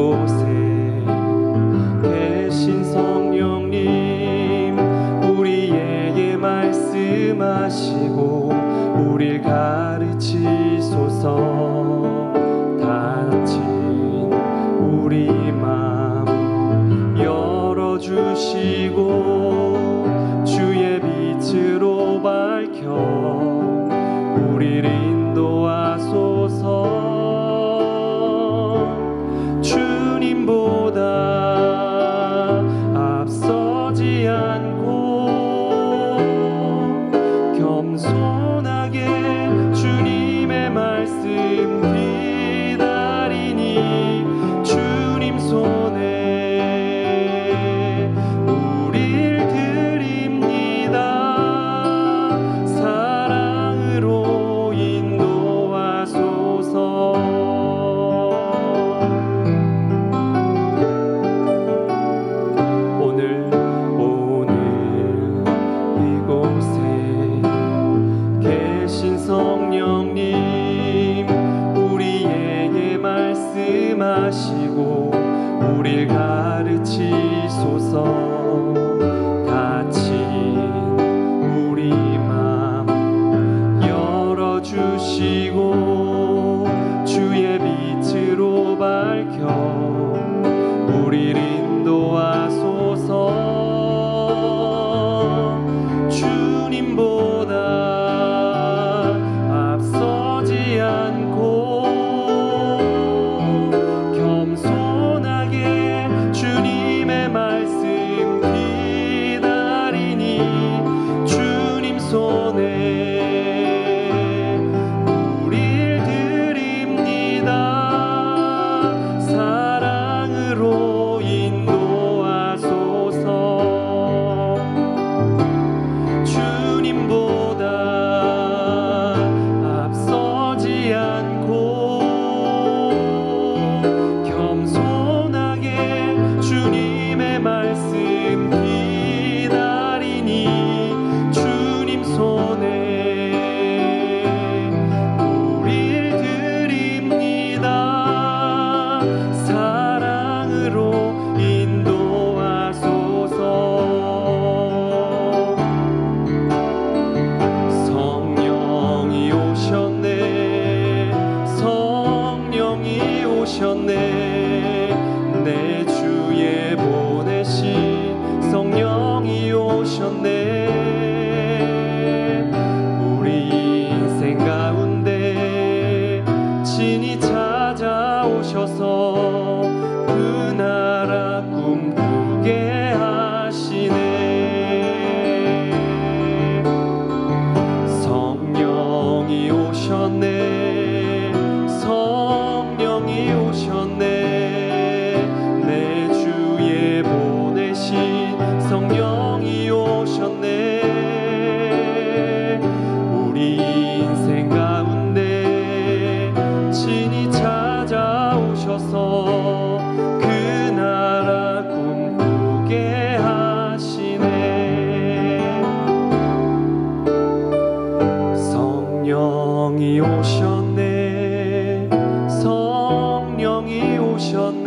이곳에 계신 성령님, 우리에게 말씀하시고 우릴 가르치소서. 닫힌 우리 맘 열어주시고 주의 빛으로 밝혀 우리를 인도하소서. 주님보다 앞서지 않고 겸손하게 주님의 말씀 기다리니 주님 손에 우릴 드립니다. 사랑으로 인도하소서. 오늘 이곳에 계신 성령님, 우리에게 말씀하시고 우릴 가르치소서. 닫힌 우리 맘 열어주시고 주의 빛으로 밝혀 우릴 인도하소서. 주님보다 앞서지 않고 겸손하게 주님의 말씀 기다리니 주님 손에 우릴 드립니다. 사랑으로 인도하소서. 주님보다 앞서지 않고 겸손하게 주님의 말씀 기다리니 주님 손에 우릴 드립니다. 사랑으로 인도하소서. 성령이 오셨네. 내 주에 보내신 성령이 오셨네. 우리 인생 가운데 친히 찾아오셔서 그 나라 꿈꾸게 하시네. 성령이 오셨네. 성령이 오셨네. 내 주에 보내신 성령이 오셨네. 우리 인생 가운데 친히 찾아오셔서 그 나라 꿈꾸게 하시네. 성령이 오셨네. 성령이 오셨네.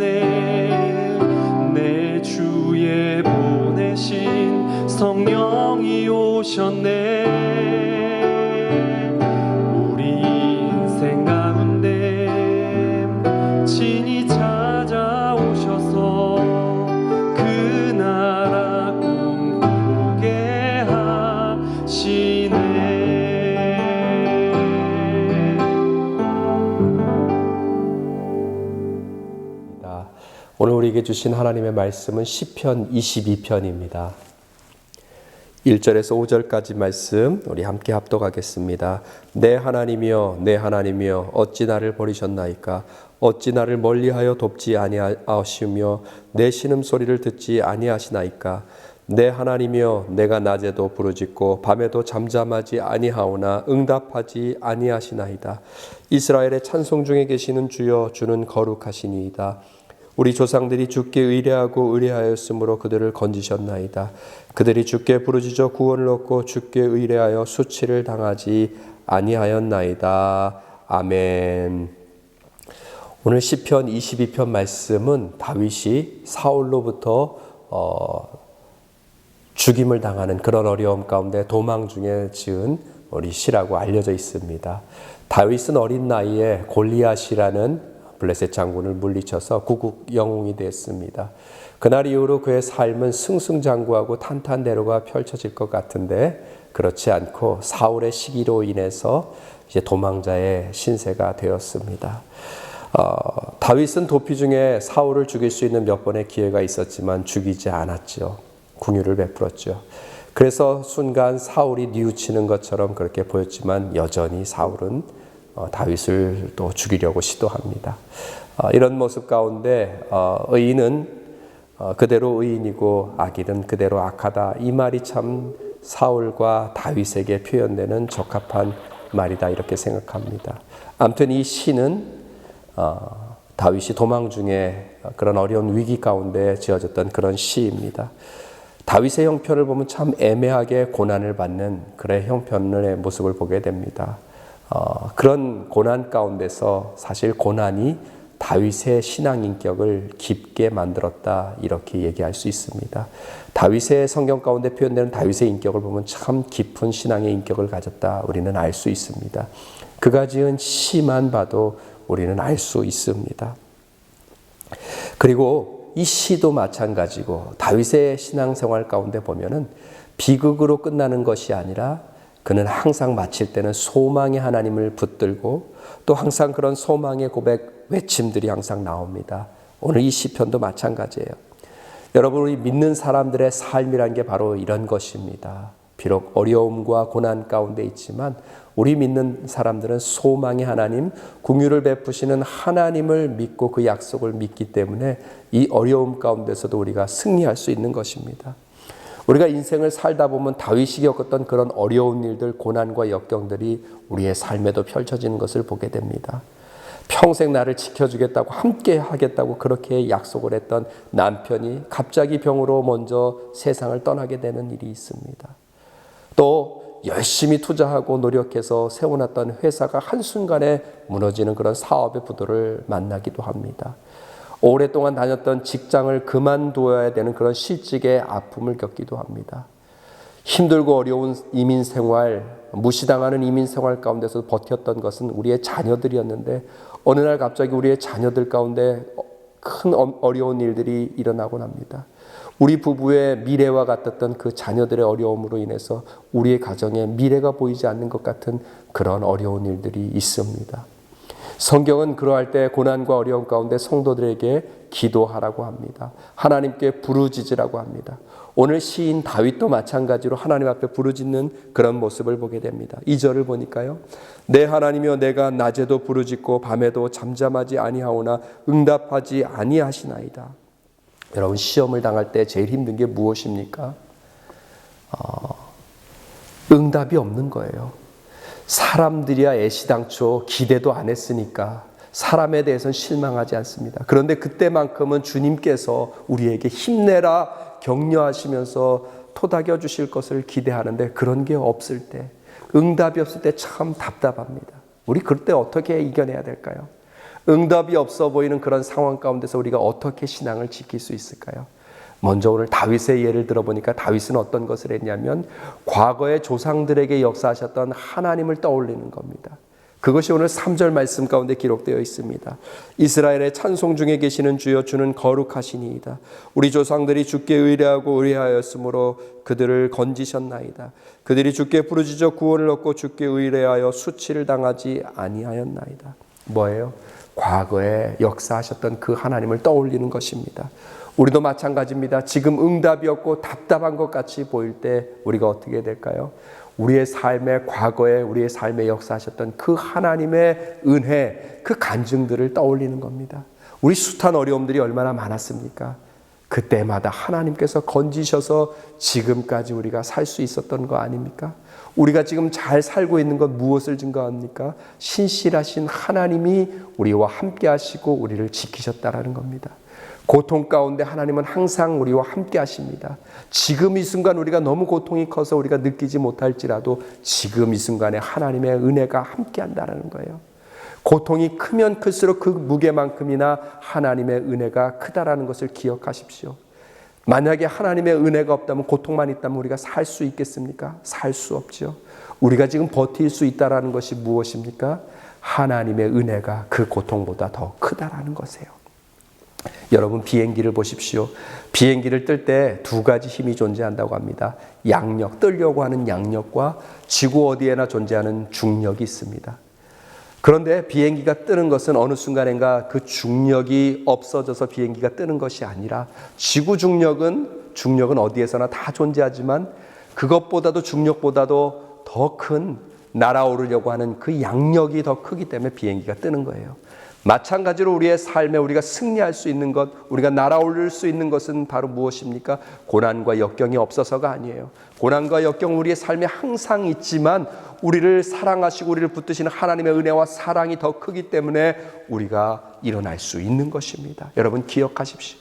내 주에 보내신 성령이 오셨네. 우리 인생 가운데 친히 찾아오셔서 그 나라 꿈꾸게 하시네. 오늘 우리에게 주신 하나님의 말씀은 시편 22편입니다. 1절에서 5절까지 말씀 우리 함께 합독하겠습니다. 내 하나님이여 내 하나님이여 어찌 나를 버리셨나이까. 어찌 나를 멀리하여 돕지 아니하시며 내 신음소리를 듣지 아니하시나이까. 내 하나님이여 내가 낮에도 부르짖고 밤에도 잠잠하지 아니하오나 응답하지 아니하시나이다. 이스라엘의 찬송 중에 계시는 주여 주는 거룩하시니이다. 우리 조상들이 주께 의뢰하고 의뢰하였으므로 그들을 건지셨나이다. 그들이 주께 부르짖어 구원을 얻고 주께 의뢰하여 수치를 당하지 아니하였나이다. 아멘. 오늘 시편 22편 말씀은 다윗이 사울로부터 죽임을 당하는 그런 어려움 가운데 도망 중에 지은 우리 시라고 알려져 있습니다. 다윗은 어린 나이에 골리앗이라는 블레셋 장군을 물리쳐서 구국 영웅이 됐습니다. 그날 이후로 그의 삶은 승승장구하고 탄탄대로가 펼쳐질 것 같은데 그렇지 않고 사울의 시기로 인해서 이제 도망자의 신세가 되었습니다. 다윗은 도피 중에 사울을 죽일 수 있는 몇 번의 기회가 있었지만 죽이지 않았죠. 궁유를 베풀었죠. 그래서 순간 사울이 뉘우치는 것처럼 그렇게 보였지만 여전히 사울은 다윗을 또 죽이려고 시도합니다. 이런 모습 가운데 의인은 그대로 의인이고 악인은 그대로 악하다. 이 말이 참 사울과 다윗에게 표현되는 적합한 말이다 이렇게 생각합니다. 아무튼 이 시는 다윗이 도망 중에 그런 어려운 위기 가운데 지어졌던 그런 시입니다. 다윗의 형편을 보면 참 애매하게 고난을 받는 그런 형편의 모습을 보게 됩니다. 그런 고난 가운데서 사실 고난이 다윗의 신앙 인격을 깊게 만들었다 이렇게 얘기할 수 있습니다. 다윗의 성경 가운데 표현되는 다윗의 인격을 보면 참 깊은 신앙의 인격을 가졌다 우리는 알 수 있습니다. 그가 지은 시만 봐도 우리는 알 수 있습니다. 그리고 이 시도 마찬가지고 다윗의 신앙생활 가운데 보면은 비극으로 끝나는 것이 아니라 그는 항상 마칠 때는 소망의 하나님을 붙들고 또 항상 그런 소망의 고백 외침들이 항상 나옵니다. 오늘 이 시편도 마찬가지예요. 여러분 우리 믿는 사람들의 삶이란 게 바로 이런 것입니다. 비록 어려움과 고난 가운데 있지만 우리 믿는 사람들은 소망의 하나님, 긍휼을 베푸시는 하나님을 믿고 그 약속을 믿기 때문에 이 어려움 가운데서도 우리가 승리할 수 있는 것입니다. 우리가 인생을 살다 보면 다윗이 겪었던 그런 어려운 일들, 고난과 역경들이 우리의 삶에도 펼쳐지는 것을 보게 됩니다. 평생 나를 지켜주겠다고 함께 하겠다고 그렇게 약속을 했던 남편이 갑자기 병으로 먼저 세상을 떠나게 되는 일이 있습니다. 또 열심히 투자하고 노력해서 세워놨던 회사가 한순간에 무너지는 그런 사업의 부도를 만나기도 합니다. 오랫동안 다녔던 직장을 그만두어야 되는 그런 실직의 아픔을 겪기도 합니다. 힘들고 어려운 이민생활, 무시당하는 이민생활 가운데서 버텼던 것은 우리의 자녀들이었는데 어느 날 갑자기 우리의 자녀들 가운데 큰 어려운 일들이 일어나곤 합니다. 우리 부부의 미래와 같았던 그 자녀들의 어려움으로 인해서 우리의 가정에 미래가 보이지 않는 것 같은 그런 어려운 일들이 있습니다. 성경은 그러할 때 고난과 어려움 가운데 성도들에게 기도하라고 합니다. 하나님께 부르짖으라고 합니다. 오늘 시인 다윗도 마찬가지로 하나님 앞에 부르짖는 그런 모습을 보게 됩니다. 2절을 보니까요. 내 하나님이여 내가 낮에도 부르짖고 밤에도 잠잠하지 아니하오나 응답하지 아니하시나이다. 여러분 시험을 당할 때 제일 힘든 게 무엇입니까? 응답이 없는 거예요. 사람들이야 애시당초 기대도 안 했으니까 사람에 대해서는 실망하지 않습니다. 그런데 그때만큼은 주님께서 우리에게 힘내라 격려하시면서 토닥여 주실 것을 기대하는데 그런 게 없을 때, 응답이 없을 때 참 답답합니다. 우리 그럴 때 어떻게 이겨내야 될까요? 응답이 없어 보이는 그런 상황 가운데서 우리가 어떻게 신앙을 지킬 수 있을까요? 먼저 오늘 다윗의 예를 들어보니까 다윗은 어떤 것을 했냐면 과거의 조상들에게 역사하셨던 하나님을 떠올리는 겁니다. 그것이 오늘 3절 말씀 가운데 기록되어 있습니다. 이스라엘의 찬송 중에 계시는 주여 주는 거룩하시니이다. 우리 조상들이 주께 의뢰하고 의뢰하였으므로 그들을 건지셨나이다. 그들이 주께 부르짖어 구원을 얻고 주께 의뢰하여 수치를 당하지 아니하였나이다. 뭐예요? 과거에 역사하셨던 그 하나님을 떠올리는 것입니다. 우리도 마찬가지입니다. 지금 응답이 없고 답답한 것 같이 보일 때 우리가 어떻게 될까요? 우리의 삶의 과거에 우리의 삶에 역사하셨던 그 하나님의 은혜, 그 간증들을 떠올리는 겁니다. 우리 숱한 어려움들이 얼마나 많았습니까? 그때마다 하나님께서 건지셔서 지금까지 우리가 살 수 있었던 거 아닙니까? 우리가 지금 잘 살고 있는 것 무엇을 증거합니까? 신실하신 하나님이 우리와 함께 하시고 우리를 지키셨다라는 겁니다. 고통 가운데 하나님은 항상 우리와 함께 하십니다. 지금 이 순간 우리가 너무 고통이 커서 우리가 느끼지 못할지라도 지금 이 순간에 하나님의 은혜가 함께 한다는 거예요. 고통이 크면 클수록 그 무게만큼이나 하나님의 은혜가 크다라는 것을 기억하십시오. 만약에 하나님의 은혜가 없다면, 고통만 있다면 우리가 살 수 있겠습니까? 살 수 없죠. 우리가 지금 버틸 수 있다라는 것이 무엇입니까? 하나님의 은혜가 그 고통보다 더 크다라는 것이에요. 여러분, 비행기를 보십시오. 비행기를 뜰 때 두 가지 힘이 존재한다고 합니다. 양력, 뜨려고 하는 양력과 지구 어디에나 존재하는 중력이 있습니다. 그런데 비행기가 뜨는 것은 어느 순간인가 그 중력이 없어져서 비행기가 뜨는 것이 아니라, 지구 중력은 어디에서나 다 존재하지만 그것보다도, 중력보다도 더 큰, 날아오르려고 하는 그 양력이 더 크기 때문에 비행기가 뜨는 거예요. 마찬가지로 우리의 삶에 우리가 승리할 수 있는 것, 우리가 날아오를 수 있는 것은 바로 무엇입니까? 고난과 역경이 없어서가 아니에요. 고난과 역경 우리의 삶에 항상 있지만 우리를 사랑하시고 우리를 붙드시는 하나님의 은혜와 사랑이 더 크기 때문에 우리가 일어날 수 있는 것입니다. 여러분, 기억하십시오.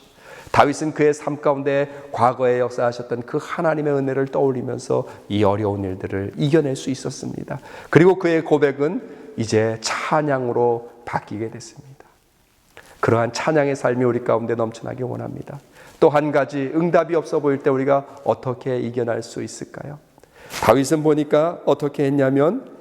다윗은 그의 삶 가운데 과거에 역사하셨던 그 하나님의 은혜를 떠올리면서 이 어려운 일들을 이겨낼 수 있었습니다. 그리고 그의 고백은 이제 찬양으로 바뀌게 됐습니다. 그러한 찬양의 삶이 우리 가운데 넘쳐나기 원합니다. 또 한 가지, 응답이 없어 보일 때 우리가 어떻게 이겨낼 수 있을까요? 다윗은 보니까 어떻게 했냐면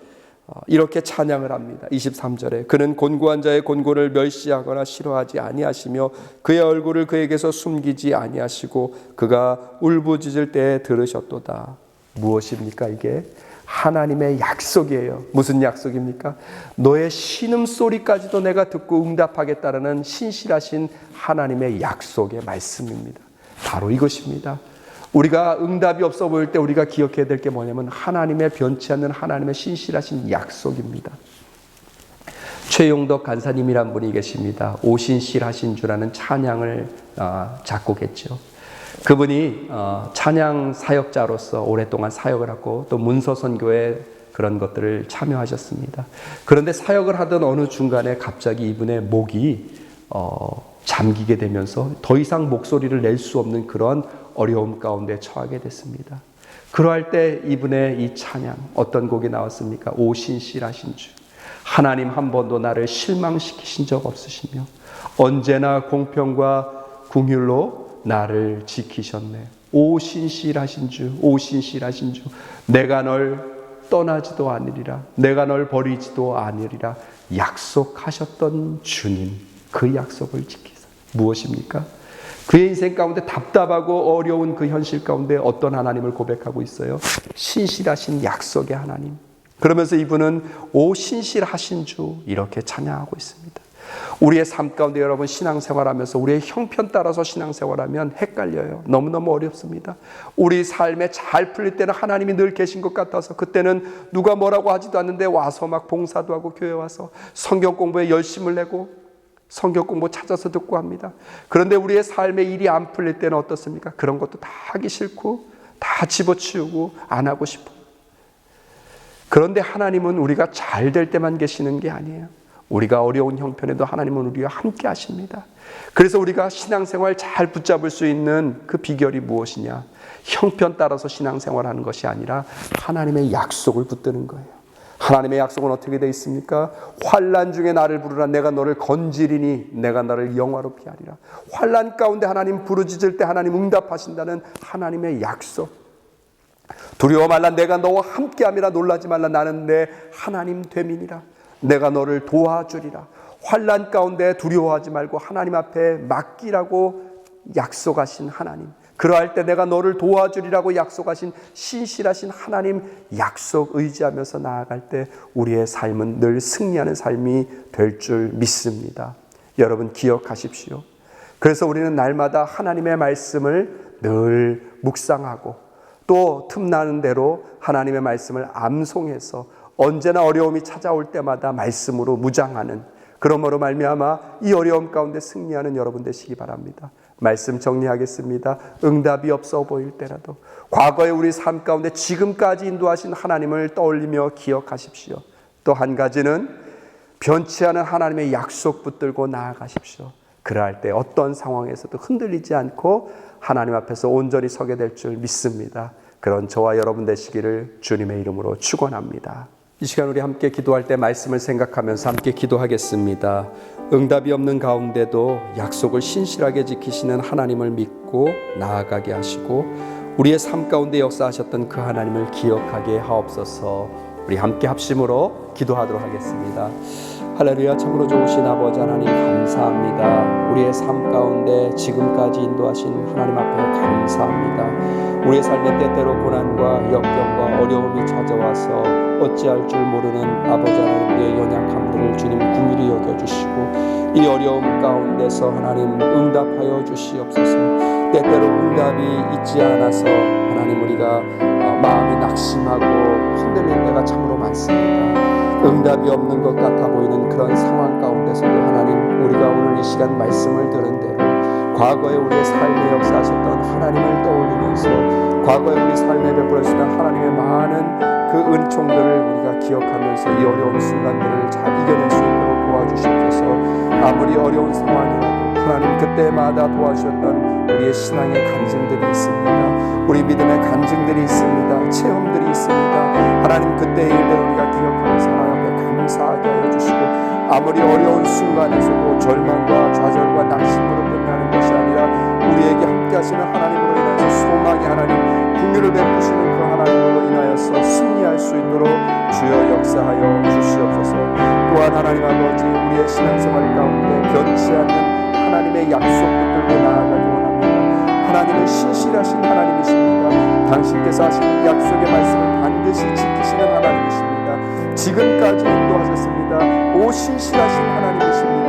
이렇게 찬양을 합니다. 23절에 그는 곤고한 자의 곤고를 멸시하거나 싫어하지 아니하시며 그의 얼굴을 그에게서 숨기지 아니하시고 그가 울부짖을 때에 들으셨도다. 무엇입니까 이게? 하나님의 약속이에요. 무슨 약속입니까? 너의 신음소리까지도 내가 듣고 응답하겠다라는 신실하신 하나님의 약속의 말씀입니다. 바로 이것입니다. 우리가 응답이 없어 보일 때 우리가 기억해야 될 게 뭐냐면 하나님의 변치 않는 하나님의 신실하신 약속입니다. 최용덕 간사님이란 분이 계십니다. 오신실하신 주라는 찬양을 작곡했죠. 그분이 찬양 사역자로서 오랫동안 사역을 하고 또 문서 선교에 그런 것들을 참여하셨습니다. 그런데 사역을 하던 어느 중간에 갑자기 이분의 목이 잠기게 되면서 더 이상 목소리를 낼 수 없는 그런 어려움 가운데 처하게 됐습니다. 그러할 때 이분의 이 찬양, 어떤 곡이 나왔습니까? 오 신실하신 주, 하나님 한 번도 나를 실망시키신 적 없으시며 언제나 공평과 긍휼로 나를 지키셨네. 오 신실하신 주, 오 신실하신 주, 내가 널 떠나지도 않으리라, 내가 널 버리지도 않으리라 약속하셨던 주님, 그 약속을 지키사. 무엇입니까? 그의 인생 가운데 답답하고 어려운 그 현실 가운데 어떤 하나님을 고백하고 있어요? 신실하신 약속의 하나님. 그러면서 이분은 오 신실하신 주 이렇게 찬양하고 있습니다. 우리의 삶 가운데 여러분 신앙생활하면서 우리의 형편 따라서 신앙생활하면 헷갈려요. 너무너무 어렵습니다. 우리 삶에 잘 풀릴 때는 하나님이 늘 계신 것 같아서 그때는 누가 뭐라고 하지도 않는데 와서 막 봉사도 하고 교회 와서 성경 공부에 열심을 내고 성경 공부 찾아서 듣고 합니다. 그런데 우리의 삶에 일이 안 풀릴 때는 어떻습니까? 그런 것도 다 하기 싫고 다 집어치우고 안 하고 싶어. 그런데 하나님은 우리가 잘 될 때만 계시는 게 아니에요. 우리가 어려운 형편에도 하나님은 우리와 함께 하십니다. 그래서 우리가 신앙생활 잘 붙잡을 수 있는 그 비결이 무엇이냐? 형편 따라서 신앙생활하는 것이 아니라 하나님의 약속을 붙드는 거예요. 하나님의 약속은 어떻게 되어 있습니까? 환난 중에 나를 부르라, 내가 너를 건지리니 내가 너를 영화롭게 하리라. 환난 가운데 하나님 부르짖을 때 하나님 응답하신다는 하나님의 약속. 두려워 말라, 내가 너와 함께함이라. 놀라지 말라, 나는 내 하나님 됨이니라. 내가 너를 도와주리라. 환난 가운데 두려워하지 말고 하나님 앞에 맡기라고 약속하신 하나님, 그러할 때 내가 너를 도와주리라고 약속하신 신실하신 하나님 약속 의지하면서 나아갈 때 우리의 삶은 늘 승리하는 삶이 될 줄 믿습니다. 여러분 기억하십시오. 그래서 우리는 날마다 하나님의 말씀을 늘 묵상하고 또 틈나는 대로 하나님의 말씀을 암송해서 언제나 어려움이 찾아올 때마다 말씀으로 무장하는, 그러므로 말미암아 이 어려움 가운데 승리하는 여러분 되시기 바랍니다. 말씀 정리하겠습니다. 응답이 없어 보일 때라도 과거의 우리 삶 가운데 지금까지 인도하신 하나님을 떠올리며 기억하십시오. 또 한 가지는 변치 않은 하나님의 약속 붙들고 나아가십시오. 그러할 때 어떤 상황에서도 흔들리지 않고 하나님 앞에서 온전히 서게 될 줄 믿습니다. 그런 저와 여러분 되시기를 주님의 이름으로 축원합니다. 이 시간 우리 함께 기도할 때 말씀을 생각하면서 함께 기도하겠습니다. 응답이 없는 가운데도 약속을 신실하게 지키시는 하나님을 믿고 나아가게 하시고 우리의 삶 가운데 역사하셨던 그 하나님을 기억하게 하옵소서. 우리 함께 합심으로 기도하도록 하겠습니다. 할렐루야. 참으로 좋으신 아버지 하나님 감사합니다. 우리의 삶 가운데 지금까지 인도하신 하나님 앞에 감사합니다. 우리의 삶의 때때로 고난과 역경과 어려움이 찾아와서 어찌할 줄 모르는 아버지 하나님의 연약함들을 주님 긍휼히 여겨주시고 이 어려움 가운데서 하나님 응답하여 주시옵소서. 때때로 응답이 있지 않아서 하나님 우리가 마음이 낙심하고 흔들릴 때가 참으로 많습니다. 응답이 없는 것 같아 보이는 그런 상황 가운데서도 하나님 우리가 오늘 이 시간 말씀을 들은 대로 과거에 우리의 삶에 역사하셨던 하나님을 떠올리면서 과거에 우리 삶에 베풀어주셨던 하나님의 많은 그 은총들을 우리가 기억하면서 이 어려운 순간들을 잘 이겨낼 수 있도록 도와주시옵소서. 아무리 어려운 상황이라도 하나님 그때마다 도와주셨던 우리의 신앙의 간증들이 있습니다. 우리 믿음의 간증들이 있습니다. 체험들이 있습니다. 하나님 그때의 일들을 우리가 기억하면서 하나님 앞에 감사하게 하여 주시고 아무리 어려운 순간에서도 절망과 좌절과 낙심으로 끝나는 것이 아니라 우리에게 함께 하시는 하나님으로 인하여서 소망의 하나님 긍휼을 베푸시는 그 하나님으로 인하여서 승리할 수 있도록 주여 역사하여 주시옵소서. 또한 하나님 아버지 우리의 신앙생활 가운데 변치 않는 하나님의 약속 붙들고 나아가기 원합니다. 하나님은 신실하신 하나님이십니다. 당신께서 하신 약속의 말씀을 반드시 지키시는 하나님이십니다. 지금까지 인도하셨습니다. 오 신실하신 하나님이십니다.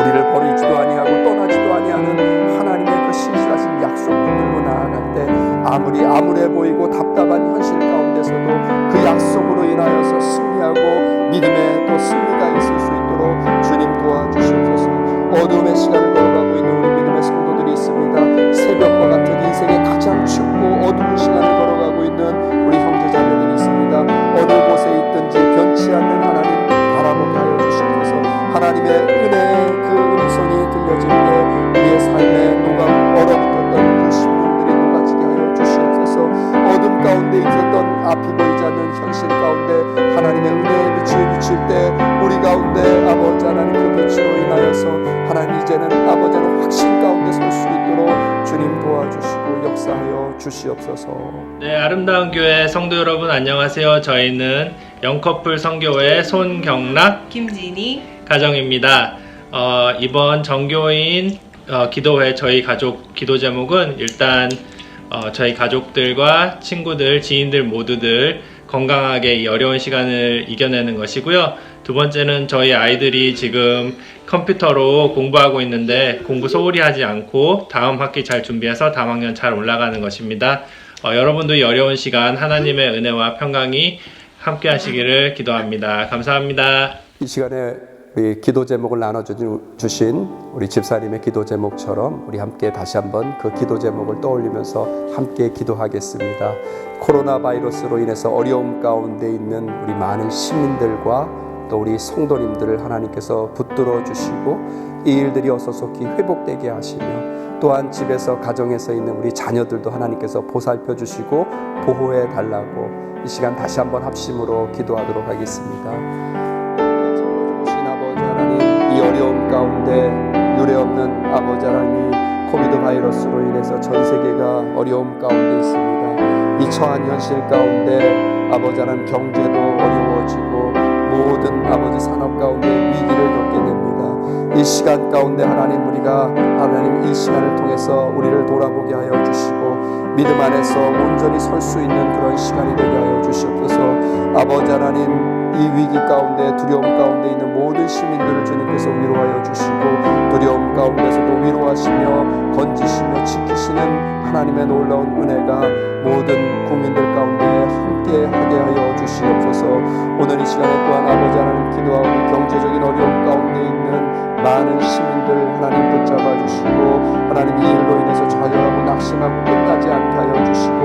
우리를 버리지도 아니하고 떠나지도 아니하는 하나님의 그 신실하신 약속 붙들고 나아갈 때 아무리 암울해 보이고 답답한 현실 가운데서도 그 약속으로 인하여서 승리하고 믿음에 또 승리가 있을 수 있도록 주님 도와주시옵소서. 어둠의 시간을 걸어가고 있는 우리 믿음의 성도들이 있습니다. 새벽과 같은 인생의 가장 춥고 어두운 시간을 걸어가고 있는 우리 형제자매들이 있습니다. 어느 곳에 있든지 변치 않는 하나님 바라보게 하여 주시옵소서. 하나님의 은혜의 그 음성이 들려질 때 우리의 삶에 얼어붙었던 그 심령들이 녹아지게 하여 주시옵소서. 어둠 가운데 있었던 앞이 보이지 않는 현실 가운데 하나님의 은혜의 빛을 비칠 때 우리 가운데 아버지 하나님 그 빛으로 인하여서 하나님 이제는 아버지는 확신 가운데 설 수 있도록 주님 도와주시고 역사하여 주시옵소서. 네, 아름다운 교회 성도 여러분 안녕하세요. 저희는 영커플 성교회 손경락, 김진희 가정입니다. 이번 정교인 기도회 저희 가족 기도 제목은 일단 저희 가족들과 친구들, 지인들 모두들 건강하게 이 어려운 시간을 이겨내는 것이고요. 두 번째는 저희 아이들이 지금 컴퓨터로 공부하고 있는데 공부 소홀히 하지 않고 다음 학기 잘 준비해서 다음 학년 잘 올라가는 것입니다. 여러분도 이 어려운 시간 하나님의 은혜와 평강이 함께 하시기를 기도합니다. 감사합니다. 이 시간에 우리 기도 제목을 나눠주신 우리 집사님의 기도 제목처럼 우리 함께 다시 한번 그 기도 제목을 떠올리면서 함께 기도하겠습니다. 코로나 바이러스로 인해서 어려움 가운데 있는 우리 많은 시민들과 또 우리 성도님들을 하나님께서 붙들어 주시고 이 일들이 어서 속히 회복되게 하시며 또한 집에서 가정에서 있는 우리 자녀들도 하나님께서 보살펴 주시고 보호해 달라고 이 시간 다시 한번 합심으로 기도하도록 하겠습니다. 이 어려움 가운데 유례없는 아버지 하나님이 코비드 바이러스로 인해서 전 세계가 어려움 가운데 있습니다. 이 처한 현실 가운데 아버지 하나님 경제도 어려워지고 모든 아버지 산업 가운데 위기를 겪게 됩니다. 이 시간 가운데 하나님 우리가 하나님 이 시간을 통해서 우리를 돌아보게 하여 주시고 믿음 안에서 온전히 설 수 있는 그런 시간이 되게 하여 주시옵소서. 아버지 하나님 이 위기 가운데 두려움 가운데 있는 모든 시민들을 주님께서 위로하여 주시고 두려움 가운데서도 위로하시며 건지시며 지키시는 하나님의 놀라운 은혜가 모든 국민들 가운데 함께 하게 하여 주시옵소서. 오늘 이 시간에 또한 아버지 하나님 기도하오니 경제적인 어려움 가운데 있는 많은 시민들 하나님 붙잡아 주시고 하나님 이 일로 인해서 좌절하고 낙심하고 끝나지 않게 하여 주시고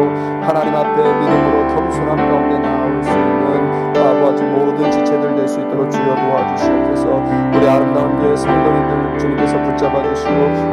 하나님 앞에 믿음으로 겸손함 가운데 나아올 수 있는 아버지 모든 지체들 될 수 있도록 주여 도와주시옵소서. 우리 아름다운 교회 성도님들 주님께서 붙잡아 주시고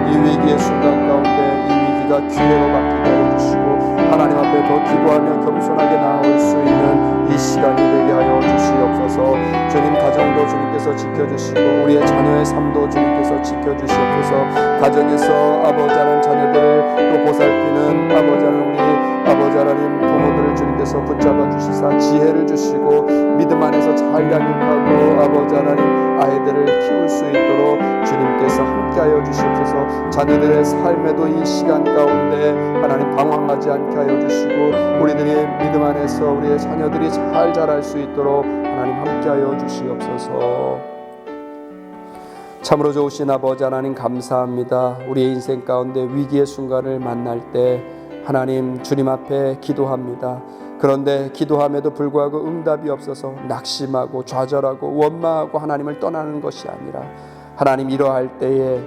이 위기의 순간 가운데 이 위기가 기회로 바뀌게 하여 주시고 하나님 앞에 더 기도하며 겸손하게 나아올 수 있는 이 시간이 되게 하여 주시옵소서. 주시옵소서. 주님 가정도 주님께서 지켜주시고 우리의 자녀의 삶도 주님께서 지켜주시옵소서. 가정에서 아버지 하나님 자녀들을 또 보살피는 아버지 하나님 우리 아버지 하나님 부모들을 주님께서 붙잡아 주시사 지혜를 주시고 믿음 안에서 잘 양육하고 아버지 하나님 아이들을 키울 수 있도록 주님께서 함께하여 주시옵소서. 자녀들의 삶에도 이 시간 가운데 하나님 방황하지 않게 하여 주시고 우리들의 믿음 안에서 우리의 자녀들이 잘 자랄 수 있도록 하나님 함께하여 주시옵소서. 참으로 좋으신 아버지 하나님 감사합니다. 우리의 인생 가운데 위기의 순간을 만날 때 하나님 주님 앞에 기도합니다. 그런데 기도함에도 불구하고 응답이 없어서 낙심하고 좌절하고 원망하고 하나님을 떠나는 것이 아니라 하나님 이러할 때에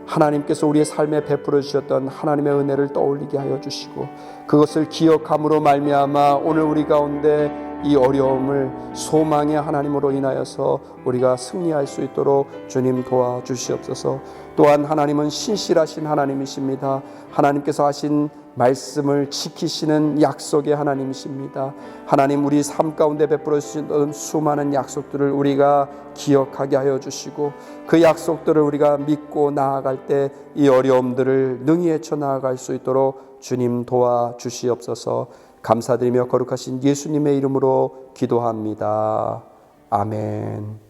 하나님께서 우리의 삶에 베풀어 주셨던 하나님의 은혜를 떠올리게 하여 주시고 그것을 기억함으로 말미암아 오늘 우리 가운데 이 어려움을 소망의 하나님으로 인하여서 우리가 승리할 수 있도록 주님 도와주시옵소서. 또한 하나님은 신실하신 하나님이십니다. 하나님께서 하신 말씀을 지키시는 약속의 하나님이십니다. 하나님 우리 삶 가운데 베풀어 주신 수많은 약속들을 우리가 기억하게 하여 주시고 그 약속들을 우리가 믿고 나아갈 때 이 어려움들을 능히 헤쳐 나아갈 수 있도록 주님 도와주시옵소서. 감사드리며 거룩하신 예수님의 이름으로 기도합니다. 아멘.